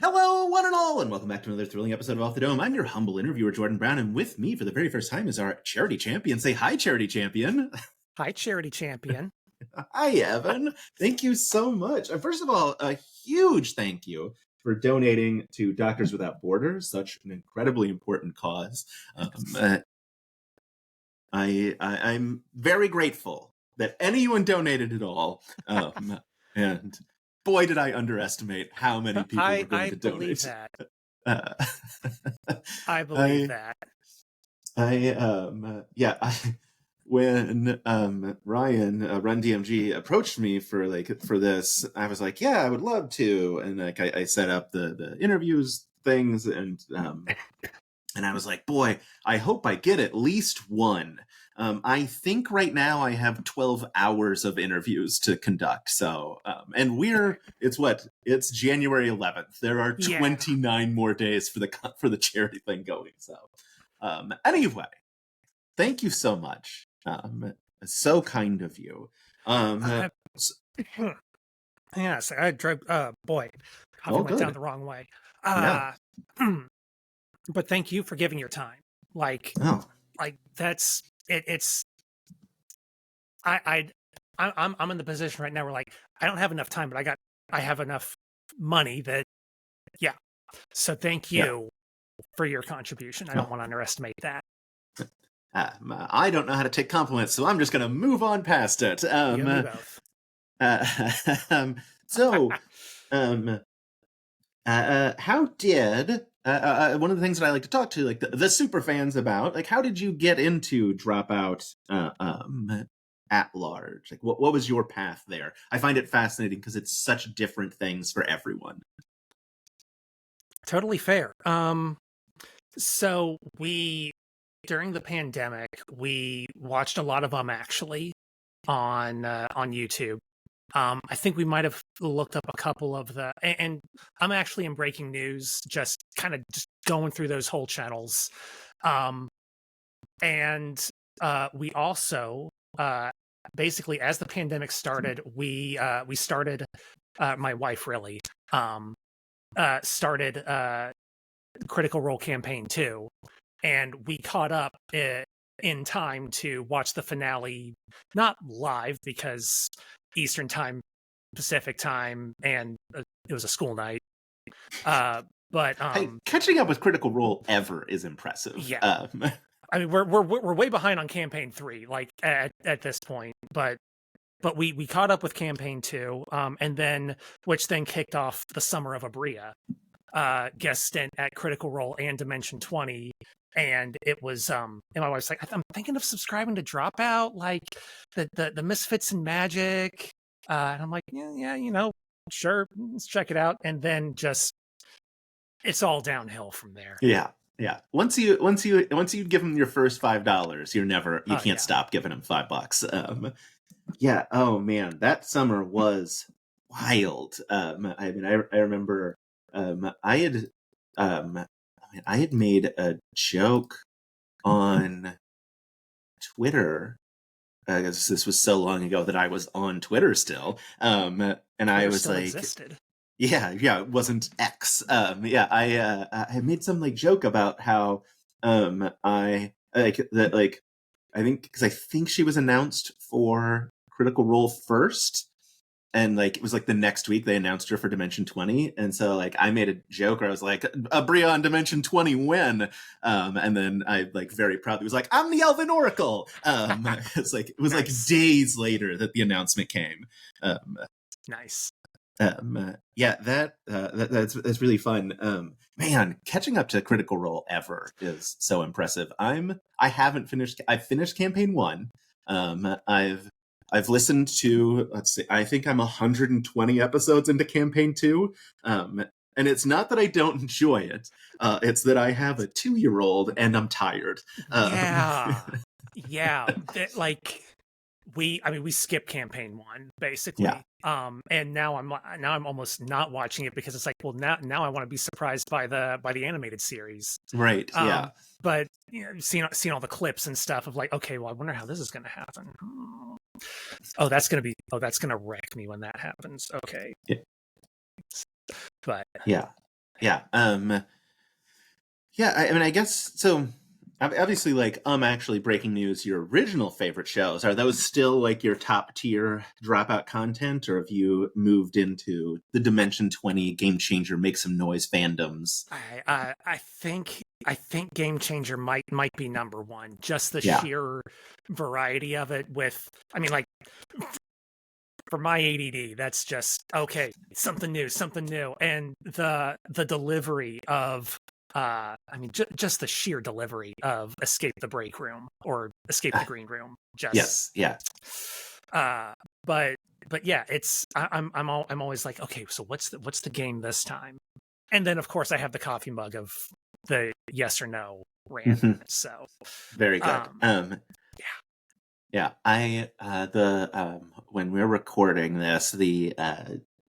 Hello, one and all, and welcome back to another thrilling episode of Off the Dome. I'm your humble interviewer, Jordan Brown, and with me for the very first time is our charity champion. Say hi, charity champion. Hi, charity champion. Hi, Evan. Thank you so much. First of all, a huge thank you for donating to Doctors Without Borders, such an incredibly important cause. I'm very grateful that anyone donated at all, and boy, did I underestimate how many people were going to donate. Believe that. I believe that. When Ryan Run DMG approached me for this, I was like, yeah, I would love to, and I set up the interviews things, and I was like, boy, I hope I get at least one. I think right now I have 12 hours of interviews to conduct. So, and it's January 11th. There are 29 more days for the charity thing going. So, anyway, thank you so much. So kind of you. Yes, I drove. Boy, I went down the wrong way. But thank you for giving your time. That's it. I'm in the position right now where I don't have enough time, but I have enough money that, yeah. So thank you for your contribution. I don't want to underestimate that. I don't know how to take compliments, so I'm just going to move on past it. You and me both. How did one of the things that I like to talk to the super fans about, how did you get into Dropout at large? What was your path there? I find it fascinating because it's such different things for everyone. Totally fair. So during the pandemic, we watched a lot of them actually on YouTube. I think we might have looked up a couple of and I'm actually in breaking news, just going through those whole channels. And we also, basically as the pandemic started, we started, my wife really, started Critical Role Campaign 2. And we caught up in time to watch the finale, not live because Eastern time, Pacific time, and it was a school night. But catching up with Critical Role ever is impressive. Yeah, I mean we're way behind on Campaign 3, at this point, but we caught up with Campaign 2, and then which then kicked off the summer of Abria, guest stint at Critical Role and Dimension 20. And it was, and my wife's like, I'm thinking of subscribing to Dropout, the Misfits and Magic. And I'm like, yeah, sure, let's check it out. And then it's all downhill from there. Yeah. Once you give them your first $5, you can't stop giving them $5. Oh man, that summer was wild. I remember, I had made a joke on Twitter, because this was so long ago that I was on Twitter still. And Twitter I was still existed. It wasn't X. I made some joke about how I think she was announced for Critical Role first. And it was the next week they announced her for Dimension 20. And so I made a joke where I was like, Abria on Dimension 20 when? And then I very proudly was like, I'm the Elven Oracle. It was nice. Days later that the announcement came. Nice. That's really fun. Man, catching up to Critical Role ever is so impressive. I've finished Campaign 1. I've listened to, I think I'm 120 episodes into Campaign 2. And it's not that I don't enjoy it. It's that I have a 2-year-old and I'm tired. We skip Campaign 1 basically. Yeah. And now I'm almost not watching it because it's now I want to be surprised by the animated series. Right. Yeah. But seeing all the clips and stuff of okay, well, I wonder how this is going to happen. That's going to wreck me when that happens. Okay. Yeah. But yeah. yeah. Yeah, I mean, I guess so. Obviously, like, actually, breaking news. Your original favorite shows, are those still like your top tier Dropout content, or have you moved into the Dimension 20 Game Changer, Make Some Noise fandoms? I think Game Changer might be number one. Just the Yeah, sheer variety of it. With I mean, like for my ADD, that's just okay. Something new, something new, and the delivery of I mean, just the sheer delivery of Escape the Break Room or Escape the Green Room. Just yes, yeah. uh, but yeah, it's I'm always like, okay, so what's the game this time? And then of course I have the coffee mug of the yes or no rant. So Very good. um, yeah, Yeah, I the when we're recording this, the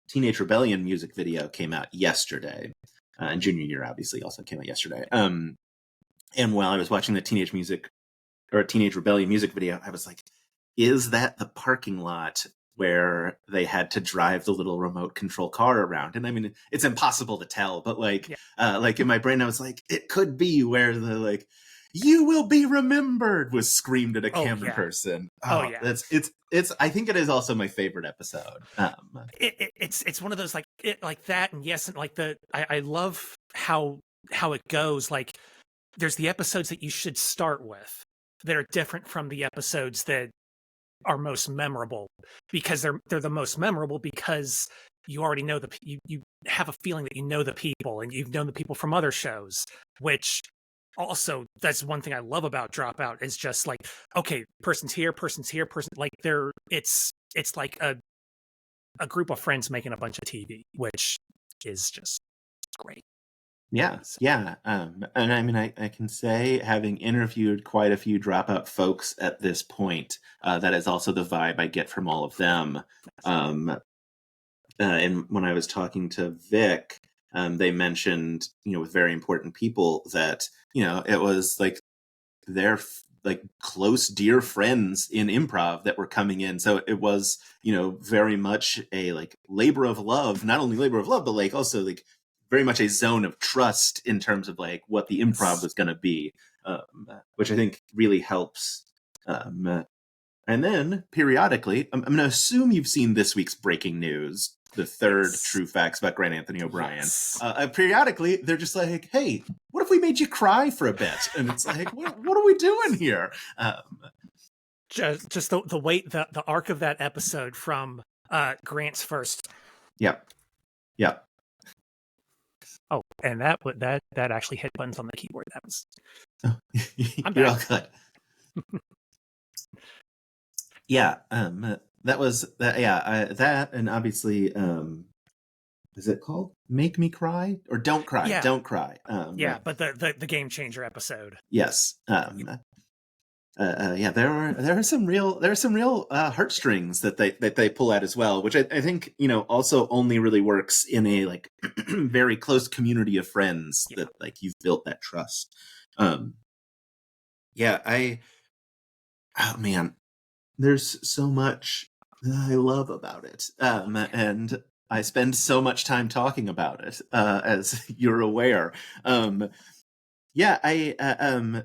Teenage Rebellion music video came out yesterday, and Junior Year obviously also came out yesterday. And while I was watching the Teenage Rebellion music video, I was like, "Is that the parking lot where they had to drive the little remote control car around?" And I mean, it's impossible to tell, but yeah, like in my brain, I was like, "It could be where the like." You will be remembered was screamed at a oh camera yeah, person. oh Oh, yeah. it's. I think it is also my favorite episode. It's one of those like that, and yes, and like I love how it goes. Like there's the episodes that you should start with that are different from the episodes that are most memorable, because they're the most memorable because you already know you have a feeling that you know the people and you've known the people from other shows, which also that's one thing I love about Dropout is just like, okay, person's here, person, like it's like a group of friends making a bunch of TV, which is just great. Yeah, So, yeah. And I mean, I can say, having interviewed quite a few Dropout folks at this point, that is also the vibe I get from all of them. And when I was talking to Vic, they mentioned, with very important people that, it was like their like close dear friends in improv that were coming in, so it was very much a like labor of love, not only labor of love but like also like very much a zone of trust in terms of like what the improv yes. was going to be, which I think really helps. And then periodically, I'm going to assume you've seen this week's breaking news, the third Yes. true facts about Grant Anthony O'Brien. Yes. Periodically, they're just like, "Hey, what if we made you cry for a bit?" And it's like, what are we doing here? Just the weight, the arc of that episode from Grant's first. Yep, yep. Oh, and that actually hit buttons on the keyboard. That was. I'm You're back. all good. Yeah, that was that. Yeah, that, and obviously, is it called "Make Me Cry" or "Don't Cry"? Yeah, Don't cry. yeah, but the game changer episode. Yes. Yeah, there are some real heartstrings that they pull at as well, which I think also only really works in a like very close community of friends Yeah. that like you've built that trust. Um, yeah, oh man, there's so much that I love about it, and I spend so much time talking about it, as you're aware. Yeah, and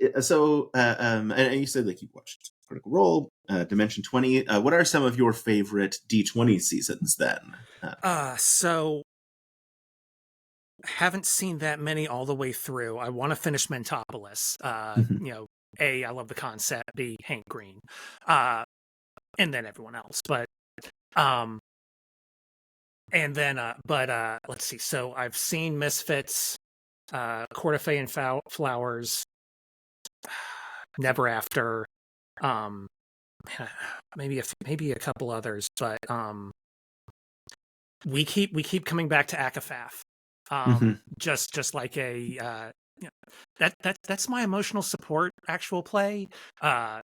you said like you watched Critical Role, Dimension 20. What are some of your favorite D20 seasons then? So haven't seen that many all the way through. I want to finish Mentopolis. Mhm. A, I love the concept. B, Hank Green. Uh, and then everyone else. Um, but let's see. So I've seen Misfits, Court of Fey and Flowers, Never After, um, maybe a couple others, but we keep coming back to Akafaf. Mhm. Just like a that's my emotional support actual play. Uh,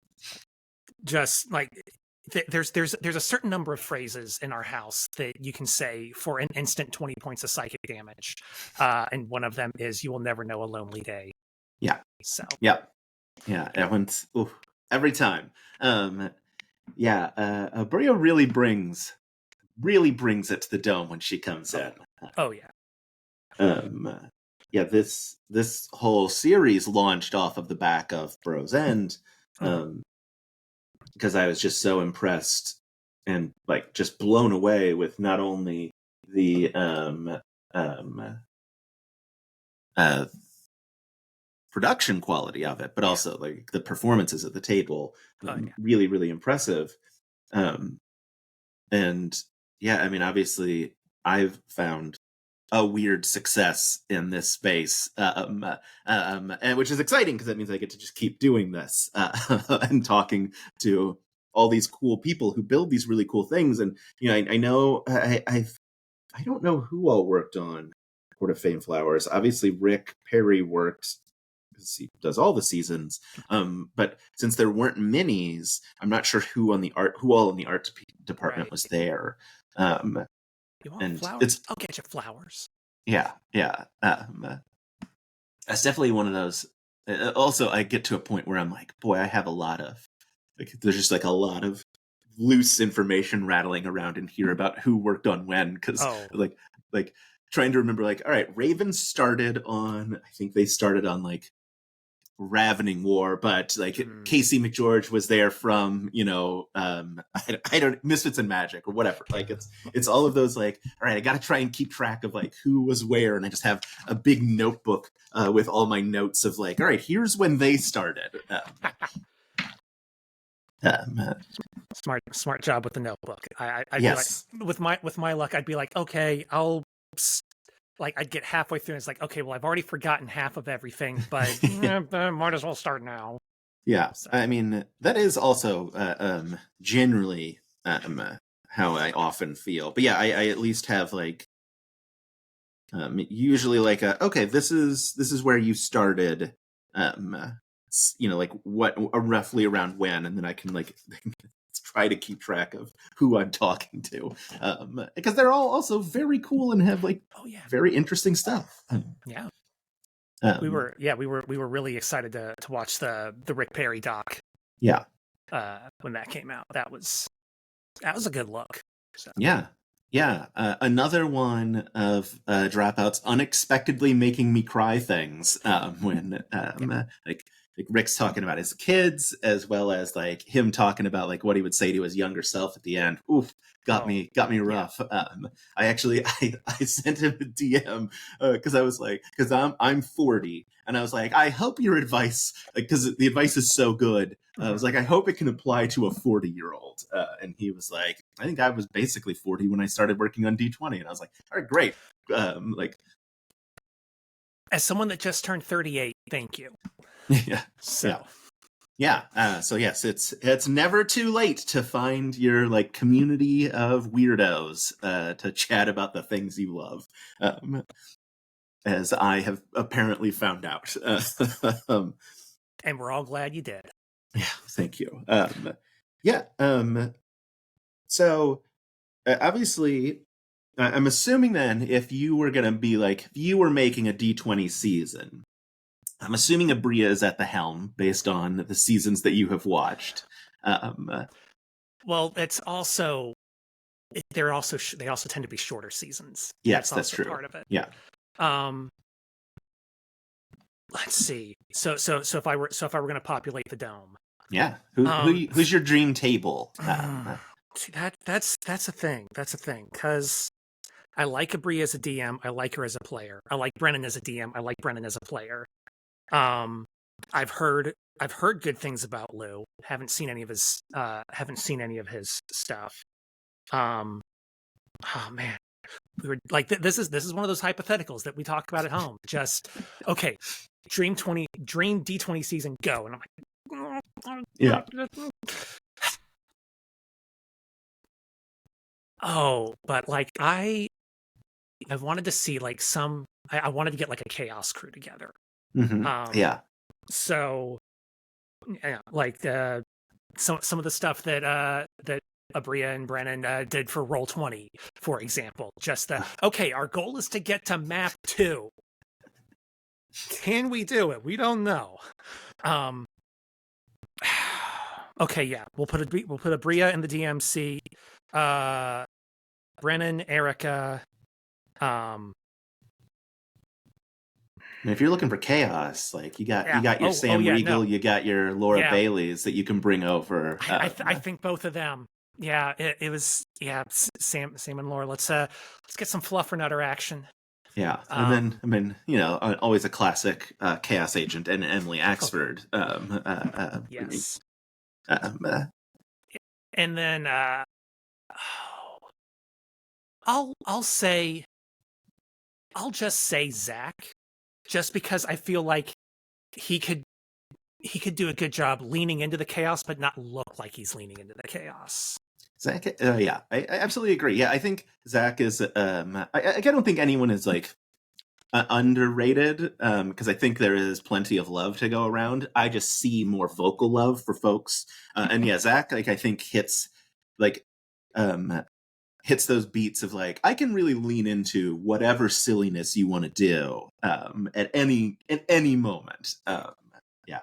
just like there's a certain number of phrases in our house that you can say for an instant 20 points of psychic damage, and one of them is "You will never know a lonely day." Yeah, So yeah, yeah. Everyone's every time. Yeah, Bria really brings it to the dome when she comes oh in. oh yeah, Yeah, this whole series launched off of the back of Bros End, because I was just so impressed and like just blown away with not only the uh, production quality of it, but also like the performances at the table. Really, really impressive. And yeah, I mean, obviously, I've found a weird success in this space, and which is exciting because that means I get to just keep doing this and talking to all these cool people who build these really cool things. And I know I don't know who all worked on Court of Fame Flowers. Obviously, Rick Perry worked because he does all the seasons. But since there weren't minis, I'm not sure who all in the art department was there. You want And flowers? I'll get you flowers. Yeah. That's definitely one of those. Also, I get to a point where I'm like, boy, I have a lot of there's just like a lot of loose information rattling around in here about who worked on when, because like trying to remember, like, all right, Raven started on, I think they started on like Ravening War, but like Casey McGeorge was there from I don't Misfits and Magic or whatever. Like it's all of those, like, all right, I got to try and keep track of like who was where, and I just have a big notebook with all my notes of like, all right, here's when they started. Smart job with the notebook. I'd yes. be like, with my luck, I'd be like, okay, I'd get halfway through and it's like, okay, well, I've already forgotten half of everything, but might as well start now. Yeah, so. I mean, that is also generally how I often feel. But yeah, I at least have like usually like okay, this is where you started, like what roughly around when, and then I can like try to keep track of who I'm talking to, because they're all also very cool and have like very interesting stuff. Yeah. We were really excited to watch the Rick Perry doc. Yeah. When that came out, that was a good look. So. Yeah. Another one of Dropout's unexpectedly making me cry things, when like Rick's talking about his kids, as well as like him talking about like what he would say to his younger self at the end. Oof, got me rough. I actually I sent him a DM because I was like, because I'm 40, and I was like, I hope your advice, because the advice is so good. I was like, I hope it can apply to a 40-year-old. And he was like, I think I was basically 40 when I started working on D20. And I was like, all right, great. As someone that just turned 38, thank you. Yeah. So. Yeah. So yes, it's never too late to find your like community of weirdos to chat about the things you love, as I have apparently found out. And we're all glad you did. Yeah, thank you. So obviously, I'm assuming then if you were making a D20 season, I'm assuming Abria is at the helm based on the seasons that you have watched. Well, it's also they also tend to be shorter seasons. Yes, that's true. Part of it. Yeah. Let's see. So if I were going to populate the dome. Yeah. Who's your dream table? See, that's a thing. That's a thing, because I like Abria as a DM. I like her as a player. I like Brennan as a DM. I like Brennan as a player. I've heard good things about Lou. Haven't seen any of his stuff. Oh man, we were like, this is one of those hypotheticals that we talk about at home. Just okay, Dream D20 season, go. And I'm like, yeah. Oh, but like I wanted to see like I wanted to get like a chaos crew together. Mm-hmm. Yeah. So, yeah, like some of the stuff that Abria and Brennan did for Roll20, for example. Just okay, our goal is to get to map 2. Can we do it? We don't know. Okay, yeah, we'll put Abria in the DMC. Brennan, Erica, mean, if you're looking for chaos, like you Yeah. got your Oh Sam yeah. No. Riegel, you got your Laura Yeah. Baileys that you can bring over. I think both of them. Yeah. It was. Yeah. Sam and Laura. Let's get some fluffernutter action. Yeah, and Um. then I mean, always a classic chaos agent and Emily Oh, Axford. yes. Um, uh, And then I'll say I'll just say Zach, just because I feel like he could he could do a good job leaning into the chaos, but not look like he's leaning into the chaos. Zach, yeah, I absolutely agree. Yeah, I think Zach is. I don't think anyone is like underrated because I think there is plenty of love to go around. I just see more vocal love for folks, and yeah, Zach, like I think like um, hits those beats of like I can really lean into whatever silliness you want to do at any moment. Yeah.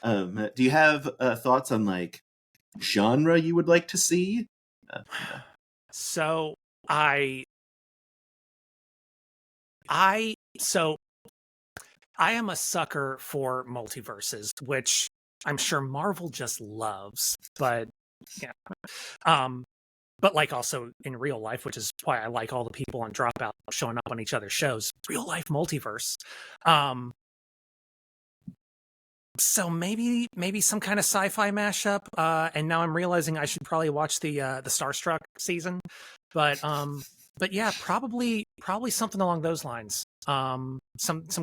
Do you have thoughts on like genre you would like to see? Uh, So I I so I am a sucker for multiverses, which I'm sure Marvel just loves, but yeah. Um, but like also in real life, which is why I like all the people on Dropout showing up on each other's shows. Real life multiverse. Um, so maybe some kind of sci-fi mashup. And now I'm realizing I should probably watch the Starstruck season. But yeah, probably something along those lines. Some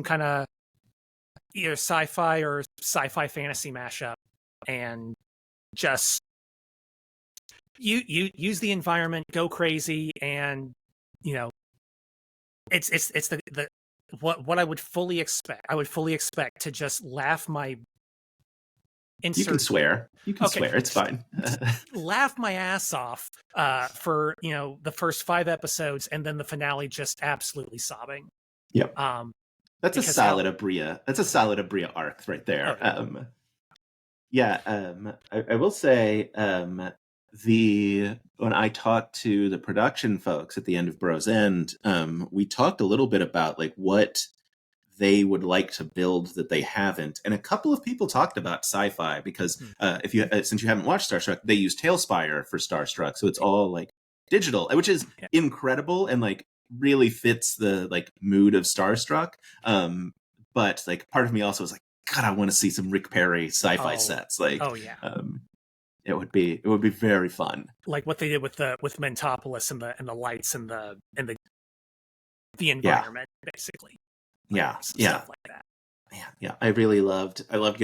kind of either sci-fi or sci-fi fantasy mashup, and just you use the environment, go crazy, and you know it's the what I would fully expect. I would fully expect to just laugh my you can insert swear. You can okay swear. It's fine. laugh my ass off for the first 5 episodes, and then the finale just absolutely sobbing. Yep. Um, That's a because how solid Abria. That's a solid Abria arc right oh there. yeah. Yeah, I will say the when I talked to the production folks at the end of Bros End, we talked a little bit about like what they would like to build that they haven't, and a couple of people talked about sci-fi because Hmm. if you since you haven't watched Starstruck, they use Tailspire for Starstruck, so it's all like digital, which is Yeah. incredible and like really fits the like mood of Starstruck. But like part of me also was like, God, I want to see some Rick Perry sci-fi Oh, sets. Like, oh yeah. it would be very fun. Like what they did with Mentopolis and the lights and the Yeah, environment, basically. Like yeah, some yeah, stuff like that. yeah. I love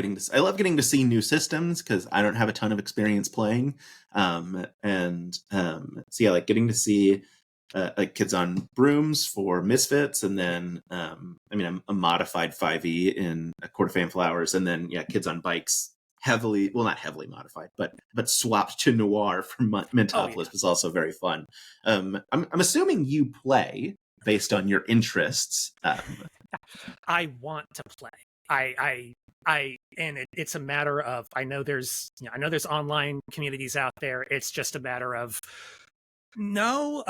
getting to see new systems because I don't have a ton of experience playing. And so yeah, like getting to see like kids on brooms for Misfits, and then I mean a modified 5e in a Quarter Fan Flowers, and then yeah, kids on bikes heavily, well not heavily modified, but swapped to Noir for Oh yeah. Mentopolis was also very fun. I'm assuming you play based on your interests. I want to play. And it's a matter of I know there's online communities out there. It's just a matter of no,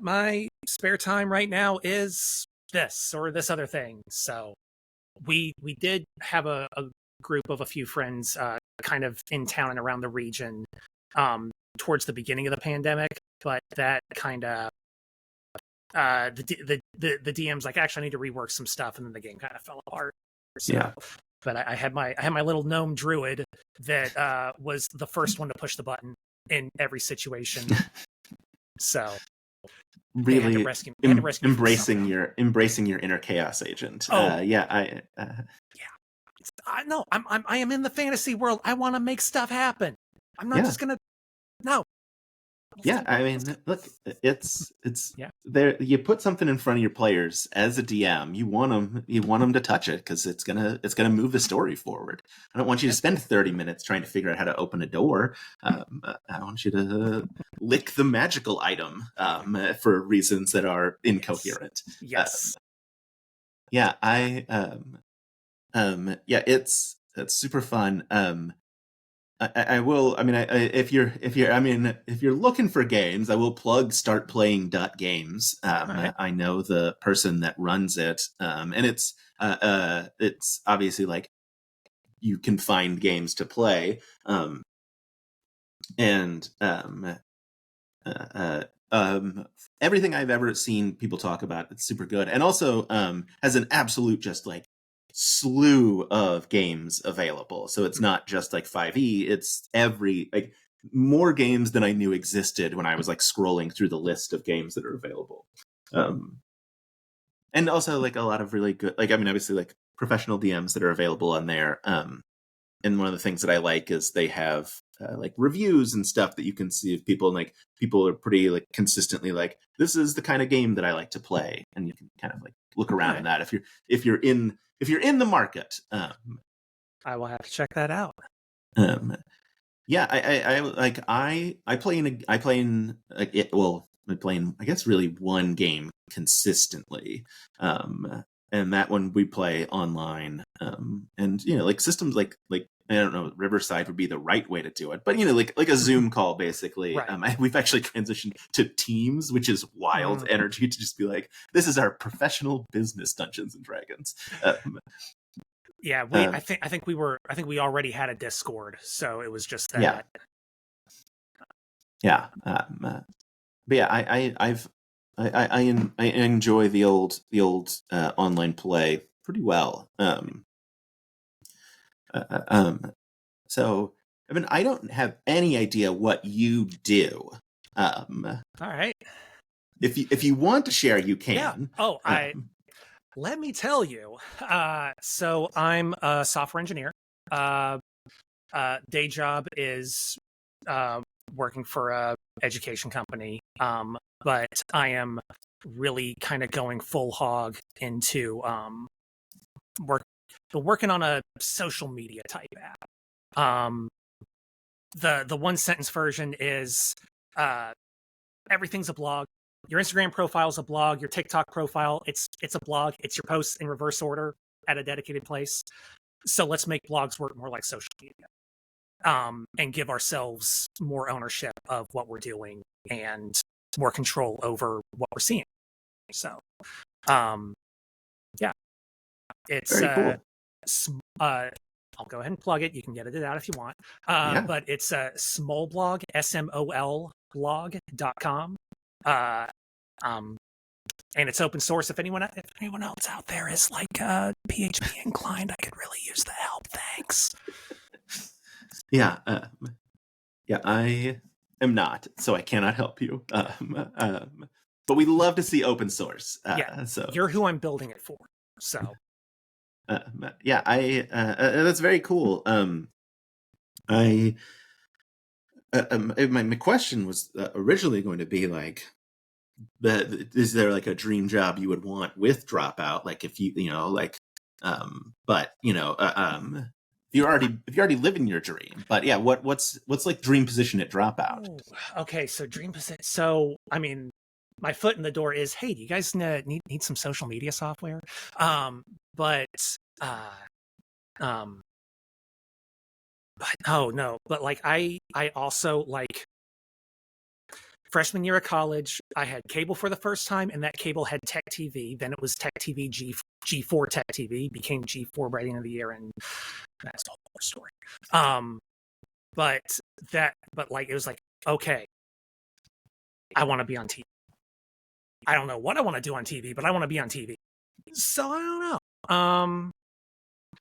my spare time right now is this or this other thing. So we did have a group of a few friends kind of in town and around the region towards the beginning of the pandemic, but that kind of the DM's like, actually I need to rework some stuff, and then the game kind of fell apart. So, Yeah. but I had my little gnome druid that was the first one to push the button in every situation. So they had to Really rescue. They had to rescue me from something. embracing your inner chaos agent. Oh Yeah, I yeah, I know. I am in the fantasy world. I want to make stuff happen. I'm not yeah, just gonna no. yeah. I mean, look, it's Yeah. there. You put something in front of your players as a DM. You want them to touch it because it's gonna move the story forward. I don't want you to spend 30 minutes trying to figure out how to open a door. I want you to lick the magical item for reasons that are Yes. incoherent. Yes. Yeah, yeah, it's super fun. I will. I mean, if you're looking for games, I will plug Start Playing Games. All right. I know the person that runs it, and it's obviously like you can find games to play, and uh, everything I've ever seen people talk about, it's super good, and also has an absolute just like slew of games available. So it's not just like 5e; it's every like more games than I knew existed when I was like scrolling through the list of games that are available. Um, and also like a lot of really good, like I mean, obviously like professional DMs that are available on there. And one of the things that I like is they have like reviews and stuff that you can see if people like people are pretty like consistently like this is the kind of game that I like to play, and you can kind of like look All around right. in that if you're in the market. I will have to check that out. Um, yeah, I like I play in I play in it, well I'm playing I guess really one game consistently, and that one we play online, and you know like systems like I don't know Riverside would be the right way to do it, but you know like a Zoom call basically. Right. We've actually transitioned to Teams, which is wild Mm. energy to just be like this is our professional business Dungeons and Dragons. Yeah, Um, I think we already had a Discord, so it was just yeah, that. yeah. But yeah, I enjoy the old online play pretty well. Uh, uh, um, so I mean, I don't have any idea what you do. All right. If you want to share, you Yeah. can. Oh, I Um, let me tell you. So I'm a software engineer. Uh, Day job is uh, working for a education company. But I am really kind of going full hog into work, working on a social media type app. The one sentence version is uh, everything's a blog. Your Instagram profile is a blog. Your TikTok profile, it's a blog. It's your posts in reverse order at a dedicated place. So let's make blogs work more like social media, and give ourselves more ownership of what we're doing and more control over what we're seeing. So, um, yeah, it's very cool. I'll go ahead and plug it. You can edit it out if you want. Yeah. But it's a small blog, SMOL blog.com. Uh, um, and it's open source. If anyone else out there is like PHP inclined, I could really use the help. Thanks. Yeah. Yeah. I am not, so I cannot help you. But we love to see open source. Yeah, So you're who I'm building it for. So yeah, I that's very cool. I my question was originally going to be like, is there like a dream job you would want with Dropout? Like if you know like, but you know, if you already live in your dream, but yeah, what's like dream position at Dropout? okay, so dream position. So I mean, my foot in the door is, hey, do you guys need some social media software? But uh, um, but oh no, but like I also like freshman year of college, I had cable for the first time, and that cable had Tech TV. Then it was Tech TV G4 Tech TV, became G4 by the end of the year, and that's a whole story. But like it was like, okay, I want to be on TV. I don't know what I want to do on TV, but I want to be on TV. So I don't know.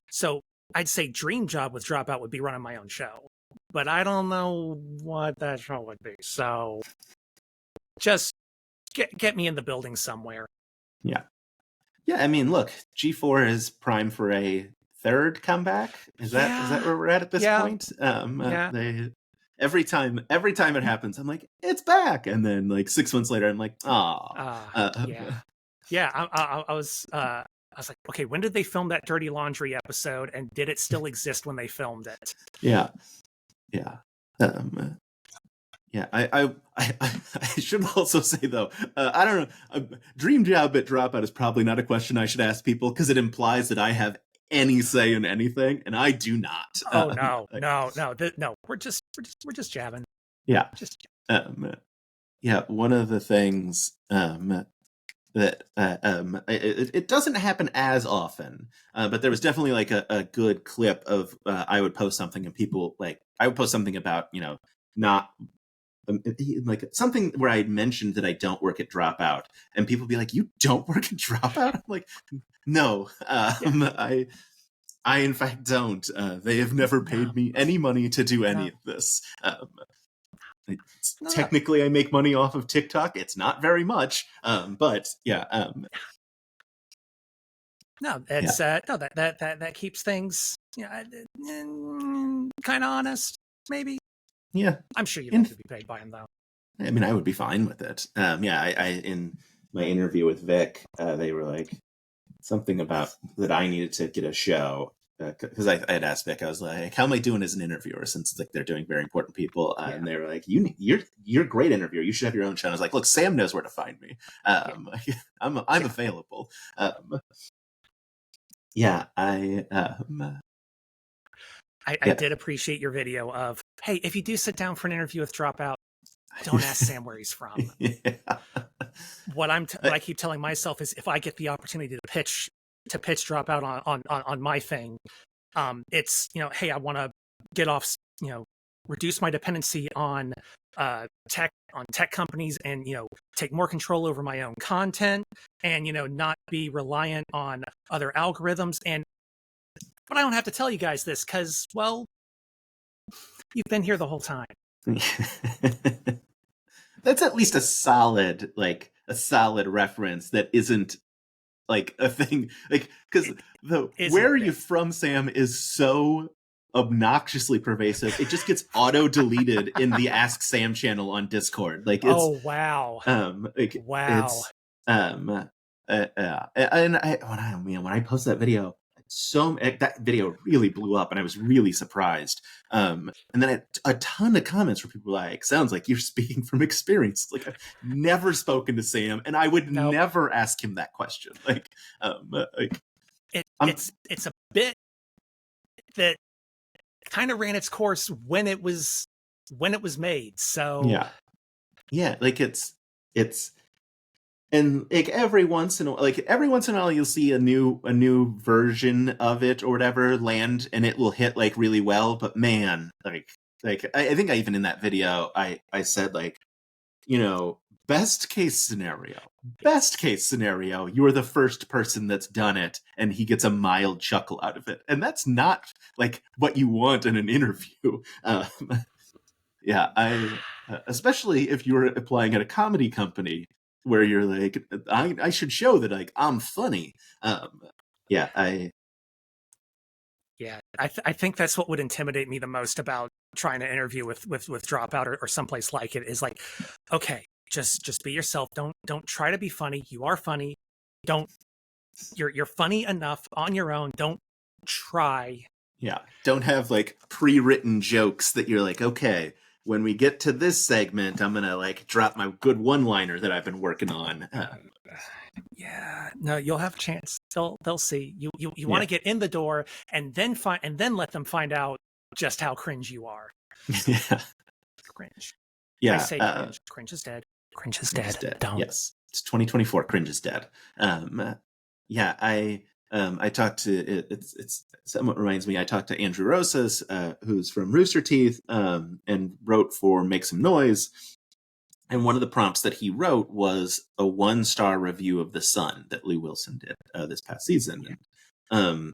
So I'd say dream job with Dropout would be running my own show, but I don't know what that show would be. So just get me in the building somewhere. Yeah, yeah. I mean, look, G4 is prime for a third comeback. Is that where we're at this Yeah. point? Yeah. They every time it happens, I'm like, it's back, and then like 6 months later, I'm like, Yeah. Yeah. I was like, okay, when did they film that Dirty Laundry episode, and did it still exist when they filmed it? yeah, yeah. Yeah, I should also say though, I don't know, dream job at Dropout is probably not a question I should ask people because it implies that I have any say in anything, and I do not. Oh no. We're just jabbing. Yeah. Just Yeah, one of the things that it doesn't happen as often, but there was definitely like a good clip of I would post something and people like I would post something about not like something where I mentioned that I don't work at Dropout, and people be like, "You don't work at Dropout?" I'm like, "No, I in fact don't. They have never paid me any money to do any of this." Technically, I make money off of TikTok. It's not very much, but yeah. No, it's no that keeps things kind of honest, maybe. Yeah, I'm sure you'd like to be paid by him though. I mean, I would be fine with it. Yeah, I in my interview with Vic, they were like something about that I needed to get a show because I had asked Vic, I was like, "How am I doing as an interviewer?" Since like they're doing very important people, and they were like, "You're a great interviewer. You should have your own show." And I was like, "Look, Sam knows where to find me. I'm available." Yeah, I did appreciate your video of, hey, if you do sit down for an interview with Dropout, don't ask Sam where he's from. Yeah. What I keep telling myself is if I get the opportunity to pitch Dropout on my thing, it's hey, I want to get off, reduce my dependency on tech companies and take more control over my own content and not be reliant on other algorithms. But I don't have to tell you guys this because, well, you've been here the whole time. That's at least a solid reference that isn't like a thing, like because where are you from, Sam, is so obnoxiously pervasive. It just gets auto deleted in the Ask Sam channel on Discord. Like, it's, oh wow, wow. It's and when I posted that video, that video really blew up, and I was really surprised. And then a ton of comments where people were like, "Sounds like you're speaking from experience." Like, I've never spoken to Sam, and I would never ask him that question. Like, it's a bit that kind of ran its course when it was made. So yeah, like it's. And like every once in a while, you'll see a new version of it or whatever land, and it will hit like really well. But man, like I think I even in that video I said like, best case scenario, you're the first person that's done it, and he gets a mild chuckle out of it, and that's not like what you want in an interview. Especially if you're applying at a comedy company, where you're like, I should show that like I'm funny. I think that's what would intimidate me the most about trying to interview with Dropout or someplace like it is like, okay, just be yourself. Don't try to be funny. You are funny. You're funny enough on your own. Don't try. Yeah. Don't have like pre-written jokes that you're like, okay, when we get to this segment, I'm gonna like drop my good one-liner that I've been working on. Yeah, no, you'll have a chance. They'll see you. You want to get in the door and then let them find out just how cringe you are. Yeah, cringe. Yeah, I say cringe. Cringe is dead. Cringe is dead. Don't. Yes, it's 2024. Cringe is dead. Yeah, I talked to it's somewhat reminds me. I talked to Andrew Rosas, who's from Rooster Teeth, and wrote for Make Some Noise. And one of the prompts that he wrote was a 1-star review of The Sun that Lou Wilson did this past season. And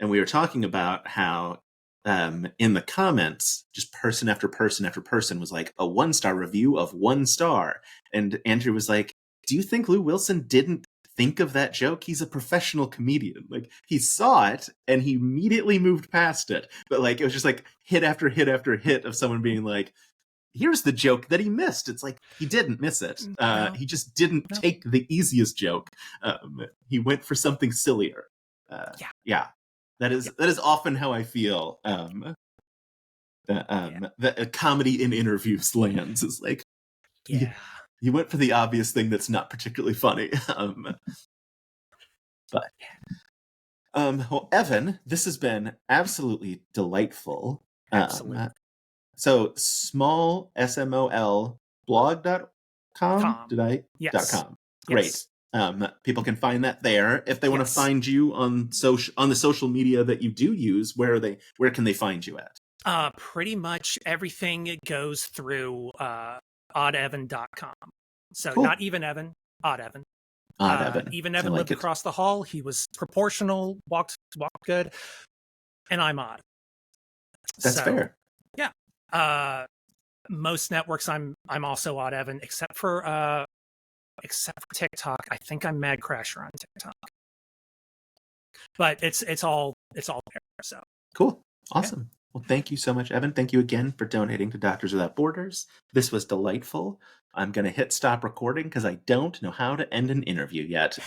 we were talking about how in the comments, just person after person after person was like, a 1-star review of 1 star. And Andrew was like, do you think Lou Wilson didn't think of that joke? He's a professional comedian. Like, he saw it and he immediately moved past it. But like, it was just like hit after hit after hit of someone being like, here's the joke that he missed. It's like, he didn't miss it. He just didn't take the easiest joke. He went for something sillier. That is often how I feel. That comedy in interviews lands is like, you went for the obvious thing that's not particularly funny. But Well, Evan, this has been absolutely delightful. Absolutely. So small smol blog.com. Com. Did I? Yes. .com. Great. Yes. People can find that there. If they want to Yes. find you on the social media that you do use, where can they find you at? Pretty much everything goes through oddevan.com. So Cool. not even Evan, Odd Evan. Odd Evan. Even I Evan like lived it. across the hall. He was proportional, walked good, and I'm odd. That's So fair. yeah. Most networks I'm also Odd Evan, except for TikTok. I think I'm Mad Crasher on TikTok. But it's all there. So Cool. Awesome. Yeah. Well, thank you so much, Evan. Thank you again for donating to Doctors Without Borders. This was delightful. I'm going to hit stop recording because I don't know how to end an interview yet.